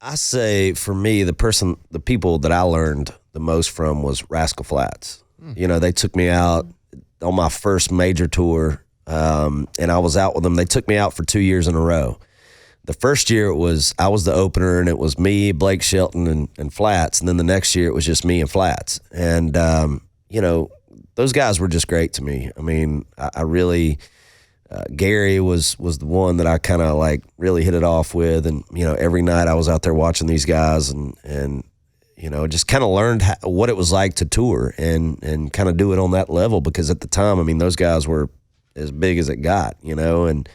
I say for me, the people that I learned the most from was Rascal Flatts. You know, they took me out on my first major tour, and I was out with them. They took me out for 2 years in a row. The first year I was the opener, and it was me, Blake Shelton, and Flatts. And then the next year it was just me and Flatts. And, you know, those guys were just great to me. I mean, I really, Gary was the one that I kind of like really hit it off with. And, you know, every night I was out there watching these guys and you know, just kind of learned what it was like to tour and kind of do it on that level. Because at the time, I mean, those guys were as big as it got, you know, and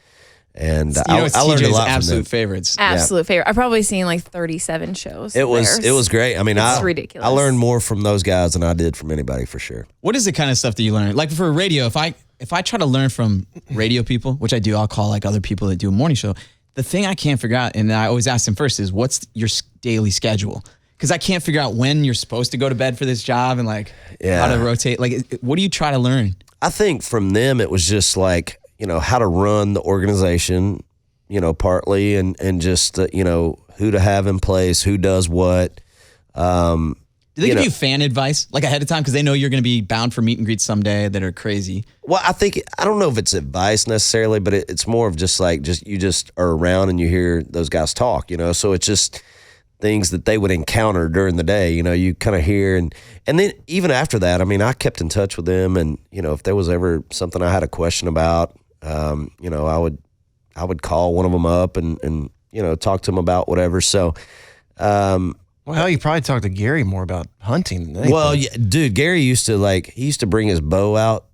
I learned a lot from absolute them. favorites. Absolute favorite. I've probably seen like 37 shows. It was great. I mean, it's ridiculous. I learned more from those guys than I did from anybody for sure. What is the kind of stuff that you learn? Like for radio, if I try to learn from radio people, which I do, I'll call like other people that do a morning show. The thing I can't figure out, and I always ask them first, is what's your daily schedule? Because I can't figure out when you're supposed to go to bed for this job and like how to rotate. Like, what do you try to learn? I think from them it was just like, you know, how to run the organization, you know, partly, and just, you know, who to have in place, who does what. Do they give you fan advice, like ahead of time, because they know you're going to be bound for meet and greets someday that are crazy? Well, I don't know if it's advice necessarily, but it's more of just like, you just are around and you hear those guys talk, you know, so it's just things that they would encounter during the day, you know, you kind of hear. And then even after that, I mean, I kept in touch with them, and, you know, if there was ever something I had a question about, you know, I would call one of them up and you know, talk to them about whatever. So, well, you probably talked to Gary more about hunting than anything. Well, yeah, dude, Gary used to bring his bow out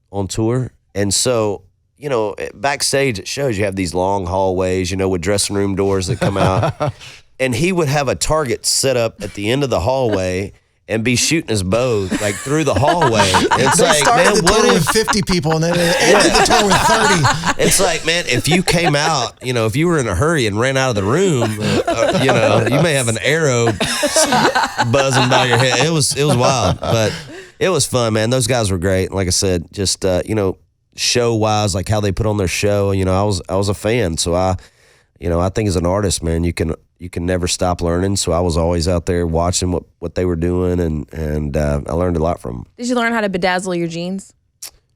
on tour. And so, you know, backstage at shows, you have these long hallways, you know, with dressing room doors that come out. And he would have a target set up at the end of the hallway and be shooting his bow like through the hallway. It's they like, started man, the what tour if with 50 people and then it ended the tour with 30. It's like, man, if you came out, you know, if you were in a hurry and ran out of the room, you know, you may have an arrow buzzing by your head. It was wild, but it was fun, man. Those guys were great. And like I said, just, you know, show wise, like how they put on their show, you know, I was a fan. So I think as an artist, man, you can never stop learning. So I was always out there watching what they were doing, and I learned a lot from them. Did you learn how to bedazzle your jeans?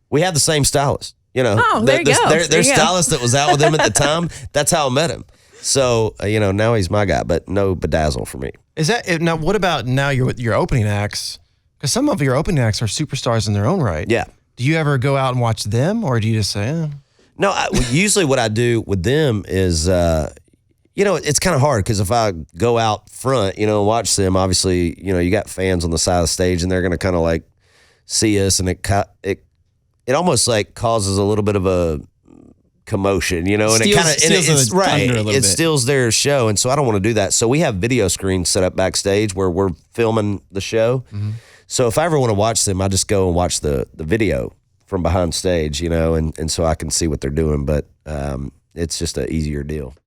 We had the same stylist, you know. Oh, there you go. Their stylist that was out with him at the time, that's how I met him. So, you know, now he's my guy, but no bedazzle for me. Is that now? What about now? Your opening acts, because some of your opening acts are superstars in their own right. Yeah. Do you ever go out and watch them, or do you just say, eh? No, usually what I do with them is, you know, it's kind of hard because if I go out front, you know, and watch them, obviously, you know, you got fans on the side of the stage and they're going to kind of like see us, and it almost like causes a little bit of a commotion, you know, and it kind of, it's right, it steals their show. And so I don't want to do that. So we have video screens set up backstage where we're filming the show. Mm-hmm. So if I ever want to watch them, I just go and watch the video from behind stage, you know, and so I can see what they're doing. But it's just an easier deal.